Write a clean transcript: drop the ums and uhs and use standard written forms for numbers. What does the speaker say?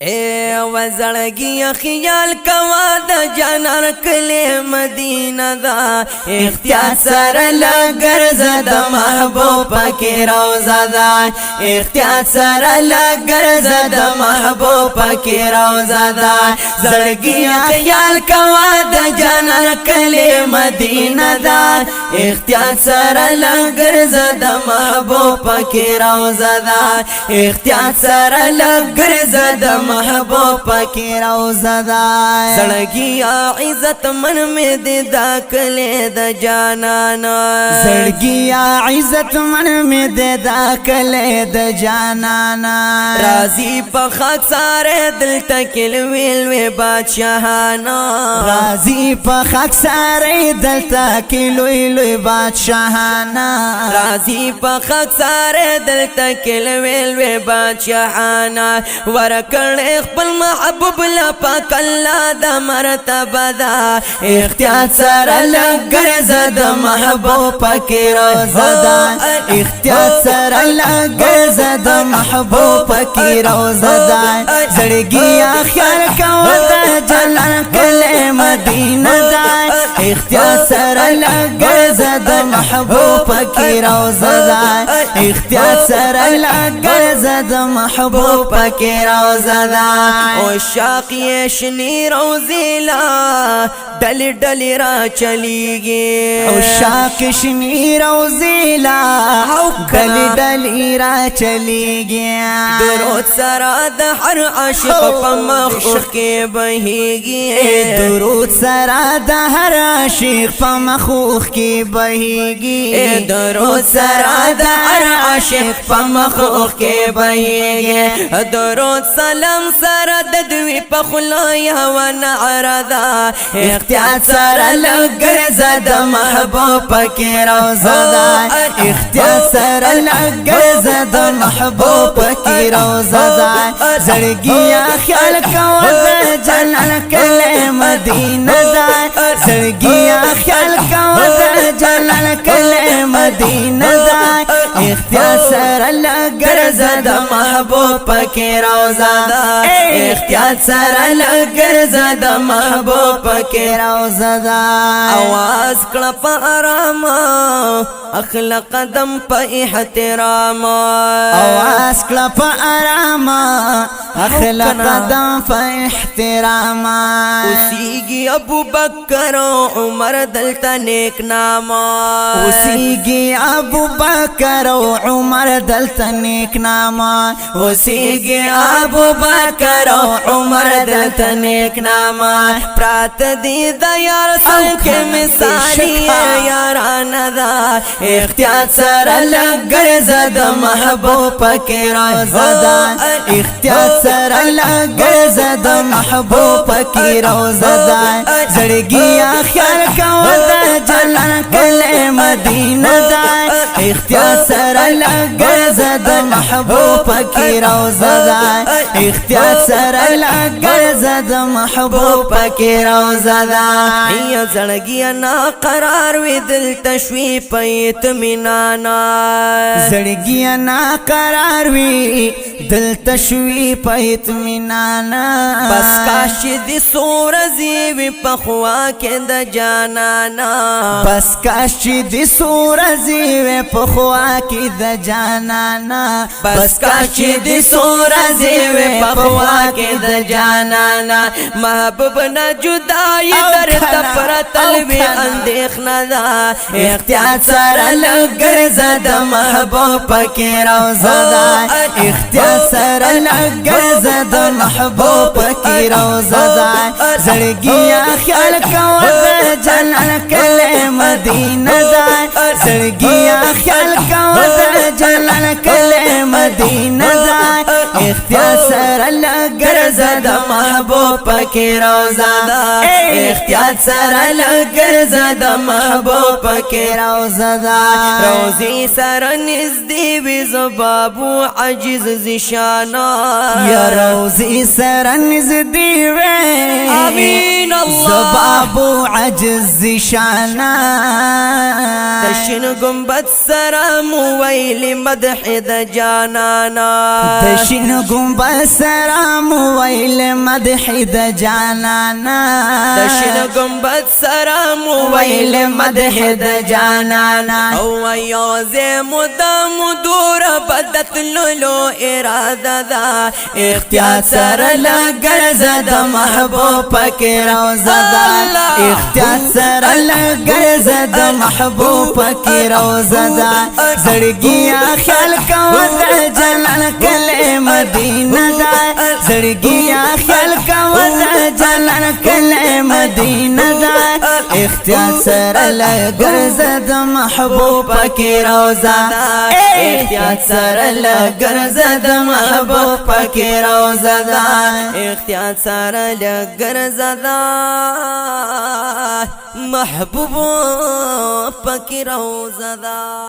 اے وزړګي خیال کوا د جنر کله مدینه دا اختیار سره لګر زد محبوب پکې روزه دا اختیار سره لګر زد محبوب پکې روزه دا زړګي خیال کوا د جنر کله مدینه دا اختیار سره لګر زد محبوب پکې روزه دا اختیار سره لګر زد محبوب پکی روزه دا زړګي عزت من میں دے داخلے د جانانا زړګي عزت من میں دے داخلے د جانانا راضی په خاک ساره دل تکل ویل وی بادشاہانا راضی په خاک ساره دل تکل ویل وی بادشاہانا راضی په خاک ساره دل تکل ویل وی بادشاہانا ورکړ خپل محبوب لا پاک الله د مرتبه دا اختیار سره لګر زد محبوب پکې روزه دا اختیار سره لګر زد محبوب پکې روزه دا زړګي خیال کوه د جلال کله مدینه دا اختیار سره لګر زد محبوب پکې روزه دا اختیار سره لګر زد محبوب پکې روزه دا او شاقی شنی روزیلا ڈل ڈل را چلیگی او شاق شنی روزیلا ڈل ڈل را چلیگی درود سرا د هر عاشق په مخ کې بهيږي درود سرا د هر عاشق په مخ کې بهيږي درود سرا د هر عاشق په مخ کې بهيږي درود سلام سره د دوی په خلای هوا نعردا اختیار سره لګر زد محبوب پکې روزه دا اختیار سره لګر زد محبوب پکې روزه دا زړګي خیال کوه د جلال کله مدینه دا زړګي خیال کوه د جلال کله مدینه دا اختیار سره لګر زد محبوب پکې روزه دا اختیار سره لګر زد محبوب پکې روزه دا आवाज کړه په آرام اخلاق قدم په احترام आवाज کړه په آرام اخلاق قدم په احترام اوسیږي ابو بکر او عمر دلته نیک نام اوسیږي ابو بکر او عمر دلته نیک نام اوسیږي ابو بکر او عمر دلته نیک نام پرات دی د یار څنګه مثالی یاران دا اختیار سره لګر زد محبوب پکې روزه دا اختیار سره لګر زد محبوب پکې روزه دا زړګي خیال کوه د جلال کله مدینه دا اختیار سره لګر زد محبوب پکې روزه دا اختیار سره لګر زد محبوب پکې روزه دا یا زړګي نا قرار وی دل تشوی پیت مینانا زړګي نا قرار وی دل تشوی پیت مینانا بس کاش دي سورزي وی پخوا کې د جانانا بس کاش دي سورزي وی پخوا کې د جانانا بس کاش دي سورزي وی پخوا کې د جانانا محبوب نه جدای در تپرتل وی اندېښنه دا اختیار سره لګر زد محبوب پکې روزه دا اختیار سره لګر زد محبوب پکې روزه دا زړګي خیال کوه د جلال کله مدینه دا زړګي خیال کوه د جلال کله مدینه دا اختیار سره لګر زد محبوب پکې روزه دا اختیار سره لګر زد محبوب پکې روزه دا روزي سره نږدې وي زبابو عجز زشانا یا روزي سره نږدې وي امين الله زبابو عجز زشانا دشن گنبد سره مو ویل مدح د جانانا دشن گنبد سره مو ویل مدح د جانانا د شین گنبد سره مو ویل مدح د جانانا او یوزه مدام دور بدت لولو اراده دا اختیار سره لګر زد محبوب پکې روزه ده اختیار سره لګر زد محبوب پکې روزه ده زړګي خیال کوه د جلال کله مدینه ده زړګي خیال کوه د جلال کله مدینه ده اختیار سره لګر زد محبوب پکې روزه ده اختیار سره لګر زد محبوب پکې روزه ده اختیار سره لګر زدا محبوب پکې روزه ده